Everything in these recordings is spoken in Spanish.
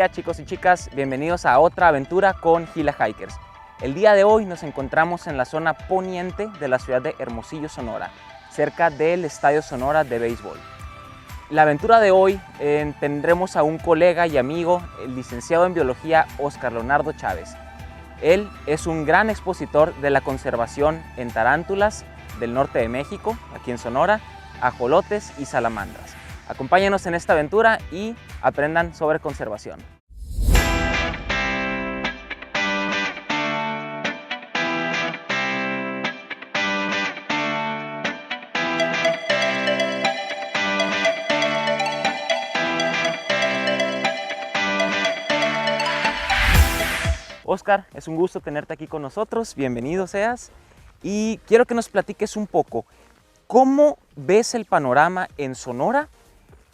día, chicos y chicas, bienvenidos a otra aventura con Gila Hikers. El día de hoy nos encontramos en la zona poniente de la ciudad de Hermosillo, Sonora, cerca del Estadio Sonora de béisbol. La aventura de hoy tendremos a un colega y amigo, el licenciado en biología Óscar Leonardo Chávez. Él es un gran expositor de la conservación en tarántulas del norte de México, aquí en Sonora, ajolotes y salamandras. Acompáñenos en esta aventura y aprendan sobre conservación. Óscar, es un gusto tenerte aquí con nosotros, bienvenido seas. Y quiero que nos platiques un poco, ¿cómo ves el panorama en Sonora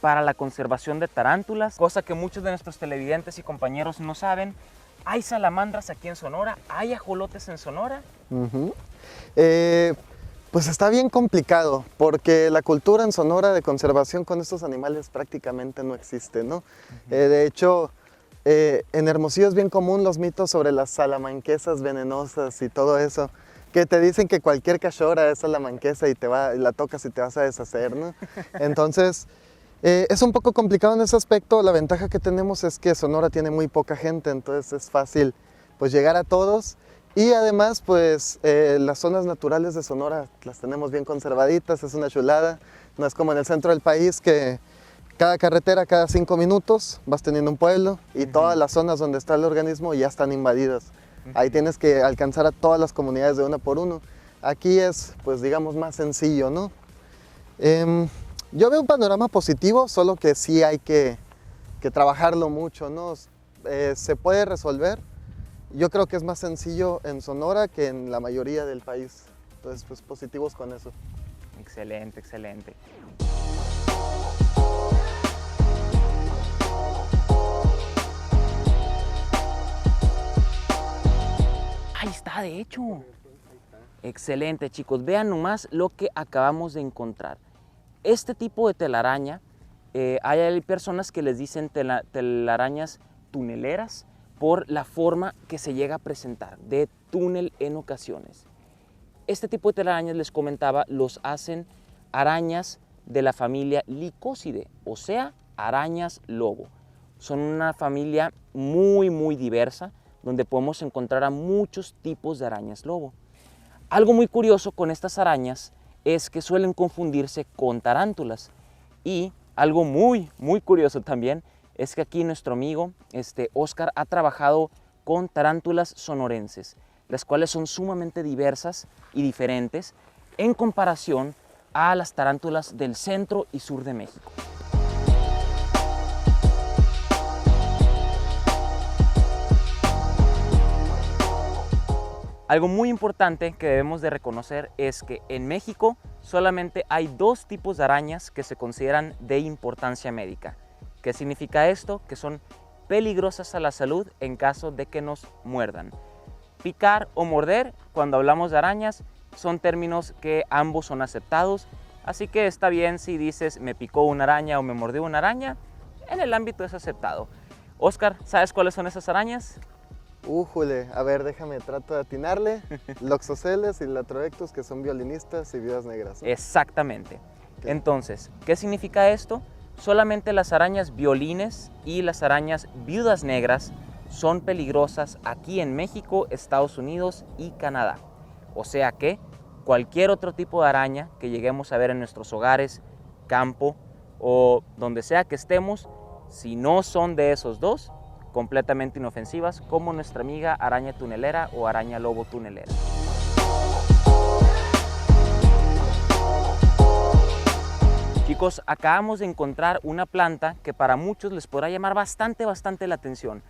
para la conservación de tarántulas? Cosa que muchos de nuestros televidentes y compañeros no saben. ¿Hay salamandras aquí en Sonora? ¿Hay ajolotes en Sonora? Pues está bien complicado, porque la cultura en Sonora de conservación con estos animales prácticamente no existe, ¿no? De hecho, en Hermosillo es bien común los mitos sobre las salamanquesas venenosas y todo eso, que te dicen que cualquier cachorra es salamanquesa y la tocas y te vas a deshacer, ¿no? Entonces, es un poco complicado en ese aspecto. La ventaja que tenemos es que Sonora tiene muy poca gente, entonces es fácil pues llegar a todos. Y además, pues las zonas naturales de Sonora las tenemos bien conservaditas, es una chulada. No es como en el centro del país que cada carretera, cada 5 minutos vas teniendo un pueblo y todas las zonas donde está el organismo ya están invadidas. Ahí tienes que alcanzar a todas las comunidades de uno por uno. Aquí es, pues digamos, más sencillo, ¿no? Yo veo un panorama positivo, solo que sí hay que trabajarlo mucho, ¿no? Se puede resolver. Yo creo que es más sencillo en Sonora que en la mayoría del país. Entonces, pues positivos con eso. Excelente, excelente. Ahí está, de hecho. Excelente, chicos. Vean nomás lo que acabamos de encontrar. Este tipo de telaraña, hay personas que les dicen telarañas tuneleras por la forma que se llega a presentar, de túnel en ocasiones. Este tipo de telarañas, les comentaba, los hacen arañas de la familia Lycosidae, o sea, arañas lobo. Son una familia muy diversa, donde podemos encontrar a muchos tipos de arañas lobo. Algo muy curioso con estas arañas es que suelen confundirse con tarántulas. Y algo muy curioso también es que aquí nuestro amigo Óscar ha trabajado con tarántulas sonorenses, las cuales son sumamente diversas y diferentes en comparación a las tarántulas del centro y sur de México. Algo muy importante que debemos de reconocer es que en México solamente hay 2 tipos de arañas que se consideran de importancia médica. ¿Qué significa esto? Que son peligrosas a la salud en caso de que nos muerdan. Picar o morder, cuando hablamos de arañas, son términos que ambos son aceptados, así que está bien si dices me picó una araña o me mordió una araña, en el ámbito es aceptado. Óscar, ¿sabes cuáles son esas arañas? Újule, a ver, trato de atinarle. Loxoceles y Latrodectus, que son violinistas y viudas negras, ¿no? Exactamente. Okay. Entonces, ¿qué significa esto? Solamente las arañas violines y las arañas viudas negras son peligrosas aquí en México, Estados Unidos y Canadá. O sea que cualquier otro tipo de araña que lleguemos a ver en nuestros hogares, campo o donde sea que estemos, si no son de esos 2, completamente inofensivas, como nuestra amiga araña tunelera o araña lobo tunelera. Chicos, acabamos de encontrar una planta que para muchos les podrá llamar bastante la atención.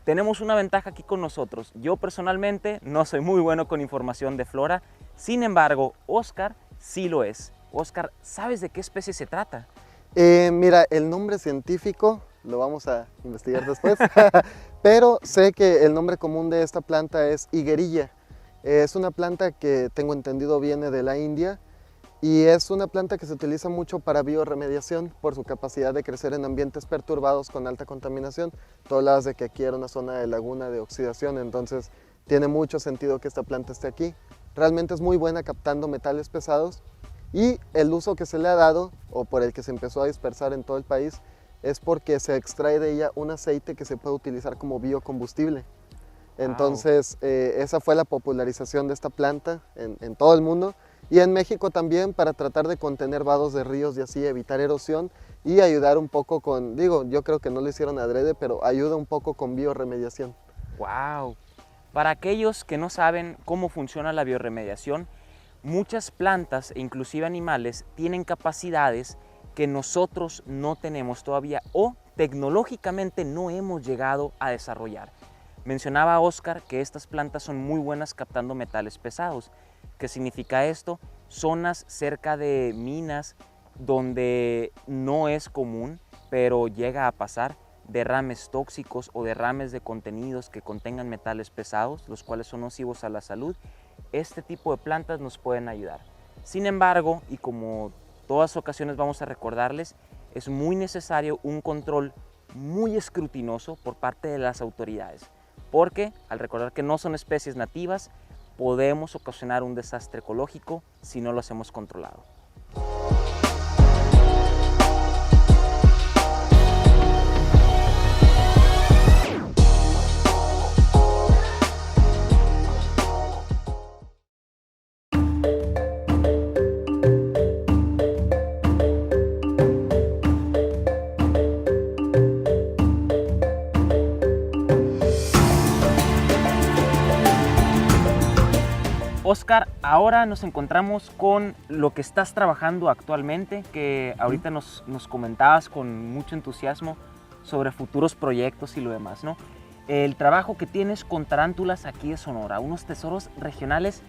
Tenemos una ventaja aquí con nosotros. Yo personalmente no soy muy bueno con información de flora, sin embargo, Óscar sí lo es. Óscar, ¿sabes de qué especie se trata? Mira, el nombre científico lo vamos a investigar después, pero sé que el nombre común de esta planta es higuerilla. Es una planta que tengo entendido viene de la India y es una planta que se utiliza mucho para biorremediación por su capacidad de crecer en ambientes perturbados con alta contaminación. Tú hablabas de que aquí era una zona de laguna de oxidación, entonces tiene mucho sentido que esta planta esté aquí. Realmente es muy buena captando metales pesados y el uso que se le ha dado, o por el que se empezó a dispersar en todo el país, es porque se extrae de ella un aceite que se puede utilizar como biocombustible. Entonces, esa fue la popularización de esta planta en todo el mundo y en México también, para tratar de contener vados de ríos y así evitar erosión y ayudar un poco con, digo, yo creo que no lo hicieron adrede, pero ayuda un poco con biorremediación. ¡Wow! Para aquellos que no saben cómo funciona la biorremediación, muchas plantas e inclusive animales tienen capacidades que nosotros no tenemos todavía o tecnológicamente no hemos llegado a desarrollar. Mencionaba Oscar que estas plantas son muy buenas captando metales pesados. ¿Qué significa esto? Zonas cerca de minas donde no es común, pero llega a pasar, derrames tóxicos o derrames de contenidos que contengan metales pesados, los cuales son nocivos a la salud. Este tipo de plantas nos pueden ayudar. Sin embargo, y como todas ocasiones vamos a recordarles, es muy necesario un control muy escrutinoso por parte de las autoridades, porque al recordar que no son especies nativas, podemos ocasionar un desastre ecológico si no lo hacemos controlado. Oscar, ahora nos encontramos con lo que estás trabajando actualmente, que ahorita nos comentabas con mucho entusiasmo sobre futuros proyectos y lo demás, ¿no? El trabajo que tienes con tarántulas aquí de Sonora, unos tesoros regionales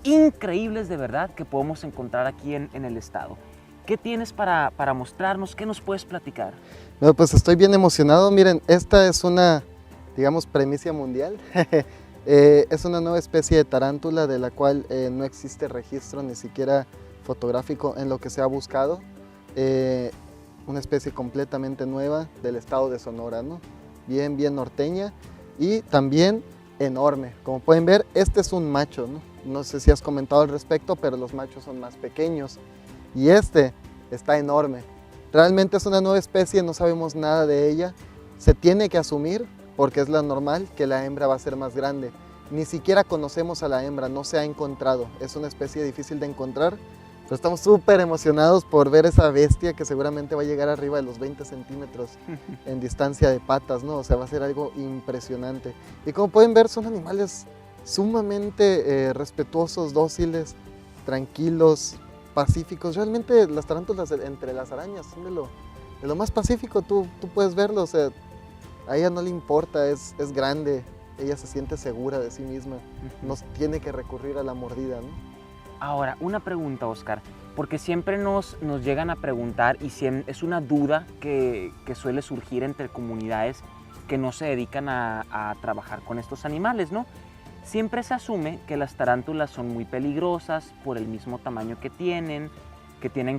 increíbles de verdad que podemos encontrar aquí en el estado. ¿Qué tienes para mostrarnos? ¿Qué nos puedes platicar? No, pues estoy bien emocionado. Miren, esta es una, digamos, primicia mundial. Es una nueva especie de tarántula de la cual no existe registro ni siquiera fotográfico en lo que se ha buscado. Una especie completamente nueva del estado de Sonora, ¿no? Bien norteña y también enorme. Como pueden ver, este es un macho, ¿no? No sé si has comentado al respecto, pero los machos son más pequeños y este está enorme. Realmente es una nueva especie, no sabemos nada de ella. Se tiene que asumir, porque es lo normal, que la hembra va a ser más grande. Ni siquiera conocemos a la hembra, no se ha encontrado. Es una especie difícil de encontrar, pero estamos súper emocionados por ver esa bestia que seguramente va a llegar arriba de los 20 centímetros en distancia de patas, ¿no? O sea, va a ser algo impresionante. Y como pueden ver, son animales sumamente respetuosos, dóciles, tranquilos, pacíficos. Realmente las tarántulas entre las arañas son de lo más pacífico. Tú puedes verlo, o sea, a ella no le importa, es grande, ella se siente segura de sí misma, no tiene que recurrir a la mordida, ¿no? Ahora, una pregunta, Oscar, porque siempre nos llegan a preguntar y es una duda que suele surgir entre comunidades que no se dedican a trabajar con estos animales, ¿no? Siempre se asume que las tarántulas son muy peligrosas por el mismo tamaño que tienen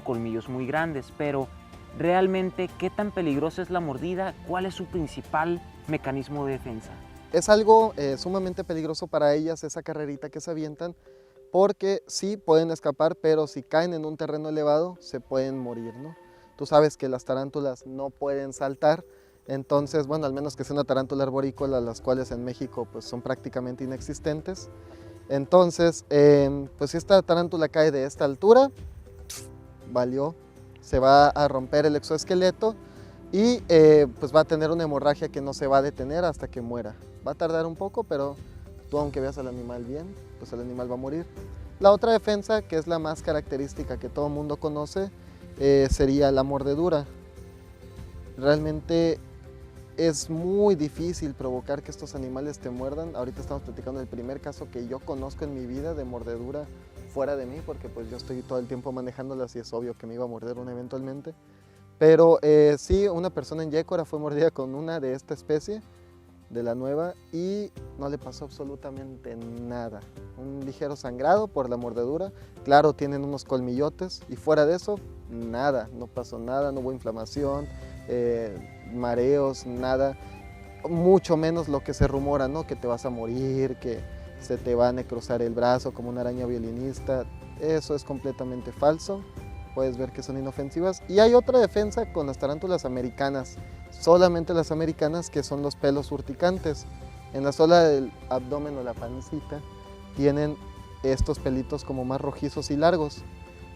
colmillos muy grandes, pero realmente, ¿qué tan peligrosa es la mordida? ¿Cuál es su principal mecanismo de defensa? Es algo sumamente peligroso para ellas, esa carrerita que se avientan, porque sí pueden escapar, pero si caen en un terreno elevado se pueden morir, ¿no? Tú sabes que las tarántulas no pueden saltar, entonces, bueno, al menos que sea una tarántula arborícola, las cuales en México pues son prácticamente inexistentes. Entonces, pues si esta tarántula cae de esta altura, valió, se va a romper el exoesqueleto y pues va a tener una hemorragia que no se va a detener hasta que muera. Va a tardar un poco, pero tú, aunque veas al animal bien, pues el animal va a morir. La otra defensa, que es la más característica que todo el mundo conoce, sería la mordedura. Realmente es muy difícil provocar que estos animales te muerdan. Ahorita estamos platicando del primer caso que yo conozco en mi vida de mordedura fuera de mí, porque pues yo estoy todo el tiempo manejándolas y es obvio que me iba a morder una eventualmente. Pero sí, una persona en Yécora fue mordida con una de esta especie de la nueva y no le pasó absolutamente nada. Un ligero sangrado por la mordedura, claro, tienen unos colmillotes y fuera de eso, nada, no pasó nada, no hubo inflamación, mareos, nada, mucho menos lo que se rumora, ¿no? Que te vas a morir, que se te va a necrosar el brazo como una araña violinista. Eso es completamente falso. Puedes ver que son inofensivas. Y hay otra defensa con las tarántulas americanas, solamente las americanas, que son los pelos urticantes. En la zona del abdomen o la pancita tienen estos pelitos como más rojizos y largos.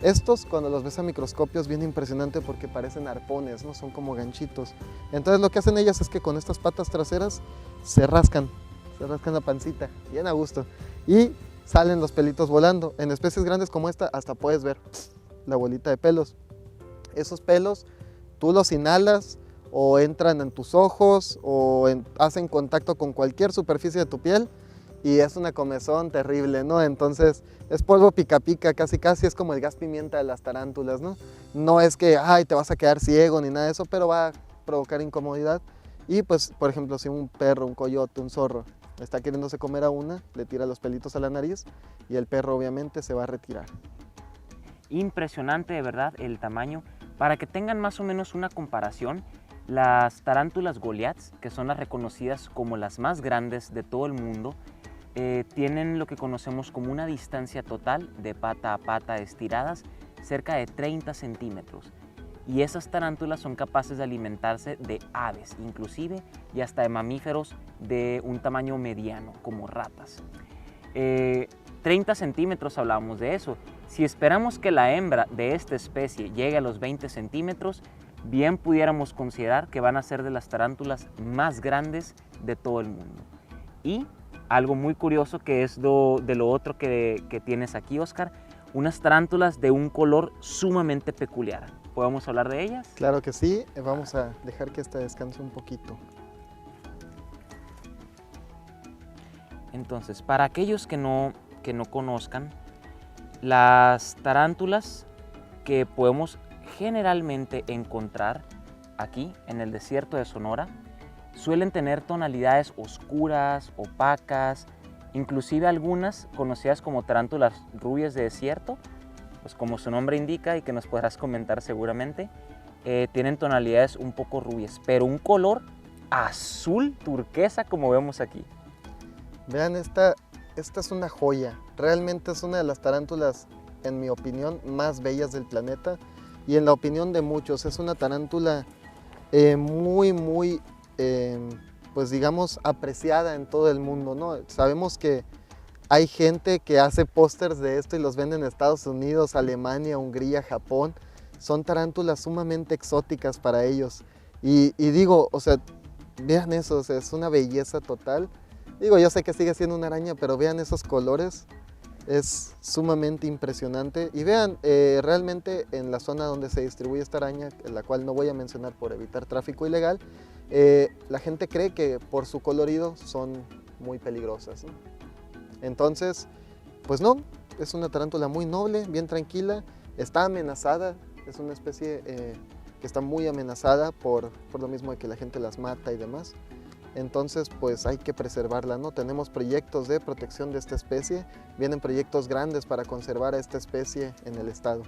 Estos, cuando los ves a microscopio, es bien impresionante porque parecen arpones, ¿no? Son como ganchitos. Entonces lo que hacen ellas es que con estas patas traseras se rascan la pancita, bien a gusto. Y salen los pelitos volando. En especies grandes como esta, hasta puedes ver la bolita de pelos. Esos pelos, tú los inhalas o entran en tus ojos o hacen contacto con cualquier superficie de tu piel y es una comezón terrible, ¿no? Entonces es polvo pica pica, casi casi es como el gas pimienta de las tarántulas, ¿no? No es que, ay, te vas a quedar ciego ni nada de eso, pero va a provocar incomodidad. Y pues, por ejemplo, si un perro, un coyote, un zorro está queriéndose comer a una, le tira los pelitos a la nariz y el perro obviamente se va a retirar. Impresionante de verdad el tamaño. Para que tengan más o menos una comparación, las tarántulas Goliaths, que son las reconocidas como las más grandes de todo el mundo, tienen lo que conocemos como una distancia total de pata a pata estiradas cerca de 30 centímetros. Y esas tarántulas son capaces de alimentarse de aves, inclusive, y hasta de mamíferos de un tamaño mediano, como ratas. 30 centímetros hablábamos de eso. Si esperamos que la hembra de esta especie llegue a los 20 centímetros, bien pudiéramos considerar que van a ser de las tarántulas más grandes de todo el mundo. Y algo muy curioso que es de lo otro que tienes aquí, Oscar, unas tarántulas de un color sumamente peculiar. ¿Podemos hablar de ellas? Claro que sí, vamos a dejar que esta descanse un poquito. Entonces, para aquellos que no conozcan, las tarántulas que podemos generalmente encontrar aquí en el desierto de Sonora suelen tener tonalidades oscuras, opacas, inclusive algunas conocidas como tarántulas rubias de desierto, pues como su nombre indica y que nos podrás comentar seguramente, tienen tonalidades un poco rubias, pero un color azul turquesa como vemos aquí. Vean, esta es una joya, realmente es una de las tarántulas, en mi opinión, más bellas del planeta y en la opinión de muchos. Es una tarántula muy, pues digamos, apreciada en todo el mundo, ¿no? Sabemos que hay gente que hace pósters de esto y los vende en Estados Unidos, Alemania, Hungría, Japón. Son tarántulas sumamente exóticas para ellos. Y digo, o sea, vean eso, o sea, es una belleza total. Digo, yo sé que sigue siendo una araña, pero vean esos colores, es sumamente impresionante. Y vean, realmente en la zona donde se distribuye esta araña, la cual no voy a mencionar por evitar tráfico ilegal, la gente cree que por su colorido son muy peligrosas, ¿no? Entonces, pues no, es una tarántula muy noble, bien tranquila, está amenazada, es una especie que está muy amenazada por lo mismo de que la gente las mata y demás. Entonces, pues hay que preservarla, ¿no? Tenemos proyectos de protección de esta especie, vienen proyectos grandes para conservar a esta especie en el estado.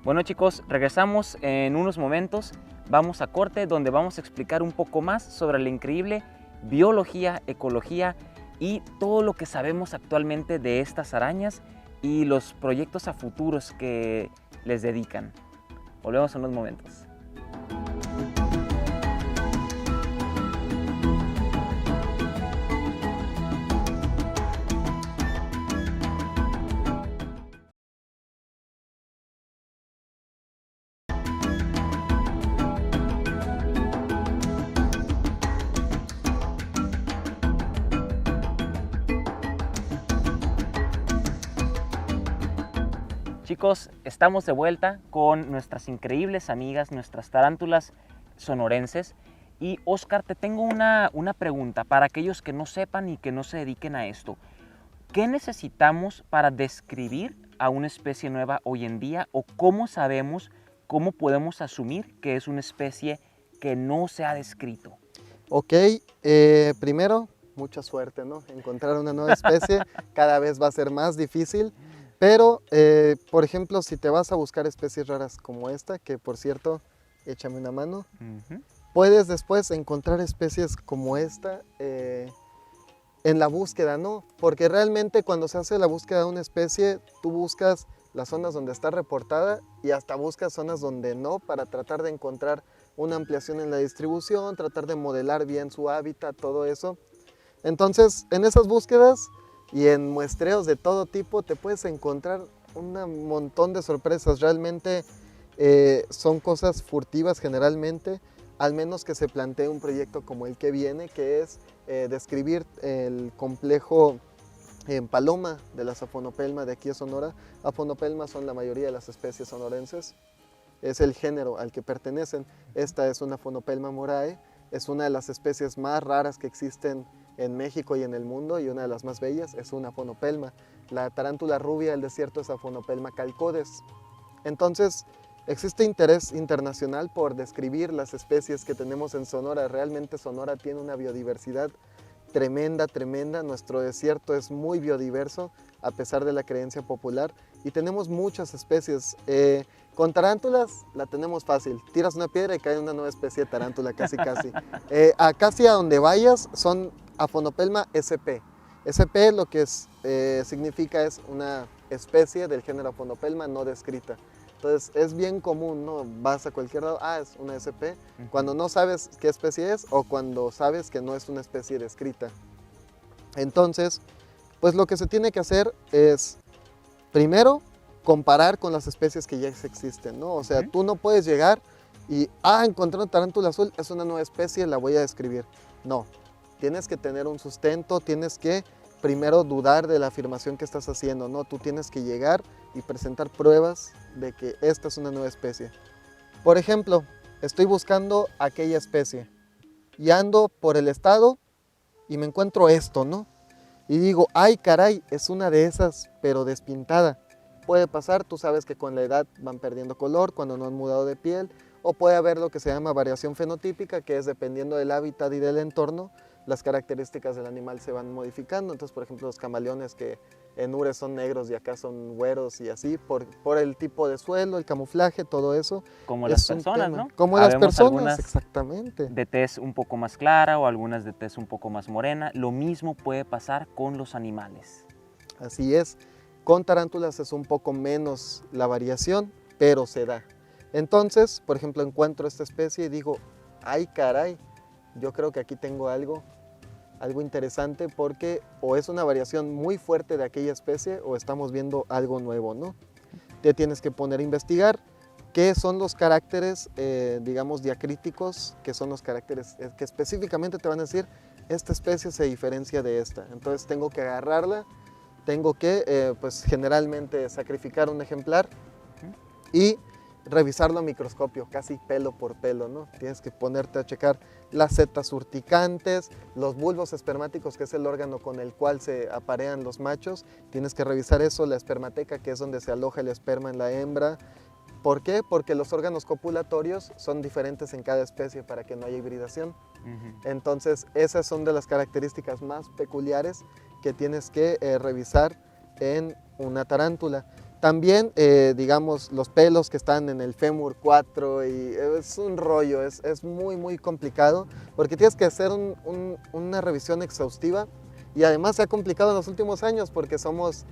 Bueno chicos, regresamos en unos momentos, vamos a corte donde vamos a explicar un poco más sobre la increíble biología, ecología y todo lo que sabemos actualmente de estas arañas y los proyectos a futuros que les dedican. Volvemos en unos momentos. Chicos, estamos de vuelta con nuestras increíbles amigas, nuestras tarántulas sonorenses. Y Oscar, te tengo una pregunta para aquellos que no sepan y que no se dediquen a esto. ¿Qué necesitamos para describir a una especie nueva hoy en día? ¿O cómo sabemos, cómo podemos asumir que es una especie que no se ha descrito? Ok, primero, mucha suerte, ¿no? Encontrar una nueva especie cada vez va a ser más difícil, pero, por ejemplo, si te vas a buscar especies raras como esta, que por cierto, échame una mano, puedes después encontrar especies como esta en la búsqueda, ¿no? Porque realmente cuando se hace la búsqueda de una especie, tú buscas las zonas donde está reportada y hasta buscas zonas donde no para tratar de encontrar una ampliación en la distribución, tratar de modelar bien su hábitat, todo eso. Entonces, en esas búsquedas y en muestreos de todo tipo te puedes encontrar un montón de sorpresas. Realmente son cosas furtivas generalmente, al menos que se plantee un proyecto como el que viene, que es describir el complejo en paloma de la Aphonopelma de aquí de Sonora. Aphonopelma son la mayoría de las especies sonorenses, es el género al que pertenecen. Esta es una Aphonopelma morae, es una de las especies más raras que existen en México y en el mundo, y una de las más bellas es una Aphonopelma. La tarántula rubia del desierto es Aphonopelma calcodes. Entonces, existe interés internacional por describir las especies que tenemos en Sonora. Realmente Sonora tiene una biodiversidad tremenda, tremenda. Nuestro desierto es muy biodiverso a pesar de la creencia popular y tenemos muchas especies. Con tarántulas la tenemos fácil. Tiras una piedra y cae una nueva especie de tarántula, casi casi. Casi a donde vayas son Aphonopelma sp. SP lo que significa es una especie del género Aphonopelma no descrita. Entonces es bien común, ¿no? Vas a cualquier lado, es una SP, cuando no sabes qué especie es o cuando sabes que no es una especie descrita. Entonces, pues lo que se tiene que hacer es, primero, comparar con las especies que ya existen, ¿no? O sea, tú no puedes llegar y, encontré una tarántula azul, es una nueva especie, la voy a describir. No, tienes que tener un sustento, tienes que primero dudar de la afirmación que estás haciendo, ¿no? Tú tienes que llegar y presentar pruebas de que esta es una nueva especie. Por ejemplo, estoy buscando aquella especie y ando por el estado y me encuentro esto, ¿no? Y digo, ay caray, es una de esas, pero despintada. Puede pasar, tú sabes que con la edad van perdiendo color cuando no han mudado de piel, o puede haber lo que se llama variación fenotípica, que es dependiendo del hábitat y del entorno, las características del animal se van modificando. Entonces, por ejemplo, los camaleones que en Ures son negros y acá son güeros y así, por el tipo de suelo, el camuflaje, todo eso. Como las personas, ¿no? Como las personas, exactamente. De tez un poco más clara o algunas de tez un poco más morena. Lo mismo puede pasar con los animales. Así es. Con tarántulas es un poco menos la variación, pero se da. Entonces, por ejemplo, encuentro esta especie y digo, ay caray, yo creo que aquí tengo algo interesante, porque o es una variación muy fuerte de aquella especie o estamos viendo algo nuevo, ¿no? Te tienes que poner a investigar qué son los caracteres, digamos, diacríticos, que son los caracteres que específicamente te van a decir, esta especie se diferencia de esta. Entonces tengo que agarrarla, tengo que, pues generalmente sacrificar un ejemplar y revisarlo a microscopio, casi pelo por pelo, ¿no? Tienes que ponerte a checar las setas urticantes, los bulbos espermáticos, que es el órgano con el cual se aparean los machos. Tienes que revisar eso, la espermateca, que es donde se aloja el esperma en la hembra. ¿Por qué? Porque los órganos copulatorios son diferentes en cada especie para que no haya hibridación. Entonces, esas son de las características más peculiares que tienes que revisar en una tarántula. También, digamos, los pelos que están en el fémur 4, y es un rollo, es muy, muy complicado, porque tienes que hacer una revisión exhaustiva, y además se ha complicado en los últimos años porque somos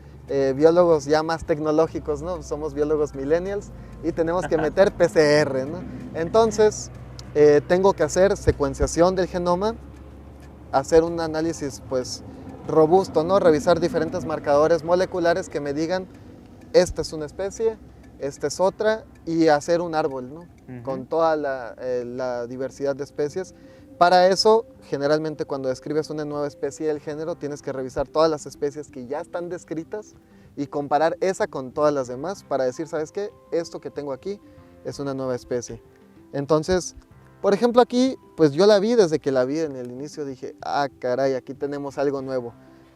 biólogos ya más tecnológicos, ¿no? Somos biólogos millennials y tenemos que meter PCR, ¿no? Entonces, tengo que hacer secuenciación del genoma, hacer un análisis, pues, robusto, ¿no? Revisar diferentes marcadores moleculares que me digan, esta es una especie, esta es otra, y hacer un árbol, ¿no? Con toda la diversidad de especies. Para eso, generalmente cuando describes una nueva especie del género, tienes que revisar todas las especies que ya están descritas y comparar esa con todas las demás para decir, ¿sabes qué? Esto que tengo aquí es una nueva especie. Entonces, por ejemplo, aquí, pues yo la vi, desde que la vi en el inicio dije, caray, aquí tenemos algo nuevo.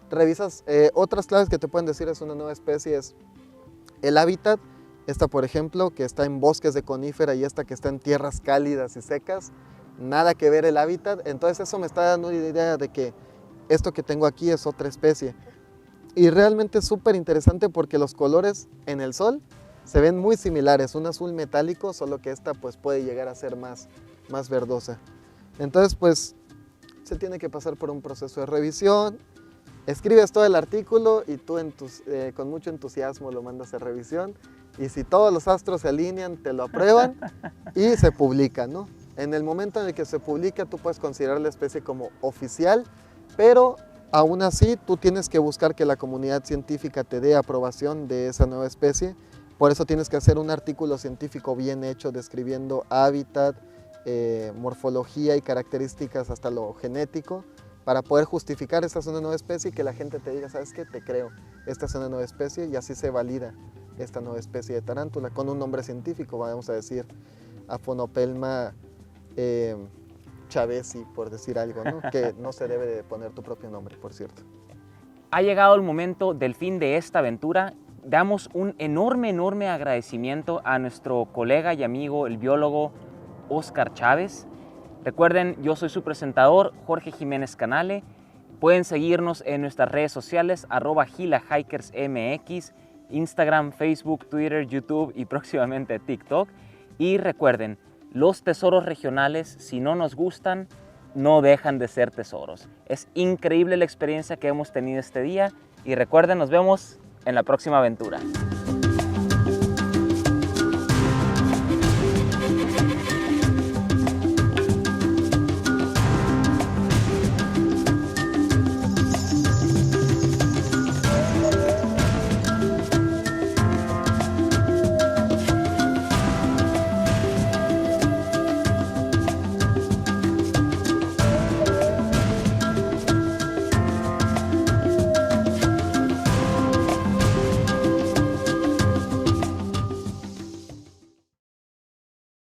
Revisas, otras claves que te pueden decir es una nueva especie, es el hábitat. Esta, por ejemplo, que está en bosques de conífera, y esta que está en tierras cálidas y secas, nada que ver el hábitat. Entonces eso me está dando una idea de que esto que tengo aquí es otra especie. Y realmente es súper interesante porque los colores en el sol se ven muy similares, un azul metálico, solo que esta pues puede llegar a ser más verdosa. Entonces pues se tiene que pasar por un proceso de revisión, escribes todo el artículo y tú con mucho entusiasmo lo mandas a revisión, y si todos los astros se alinean te lo aprueban y se publica, ¿no? En el momento en el que se publica tú puedes considerar la especie como oficial, pero aún así tú tienes que buscar que la comunidad científica te dé aprobación de esa nueva especie. Por eso tienes que hacer un artículo científico bien hecho describiendo hábitat, morfología y características hasta lo genético, para poder justificar esta es una nueva especie y que la gente te diga, ¿sabes qué? Te creo, esta es una nueva especie, y así se valida esta nueva especie de tarántula con un nombre científico, vamos a decir Aphonopelma chavesi, por decir algo, ¿no? Que no se debe de poner tu propio nombre, por cierto. Ha llegado el momento del fin de esta aventura. Damos un enorme agradecimiento a nuestro colega y amigo, el biólogo Óscar Chávez. Recuerden, yo soy su presentador, Jorge Jiménez Canale. Pueden seguirnos en nuestras redes sociales, @GilaHikersMX, Instagram, Facebook, Twitter, YouTube y próximamente TikTok. Y recuerden, los tesoros regionales, si no nos gustan, no dejan de ser tesoros. Es increíble la experiencia que hemos tenido este día y recuerden, nos vemos en la próxima aventura.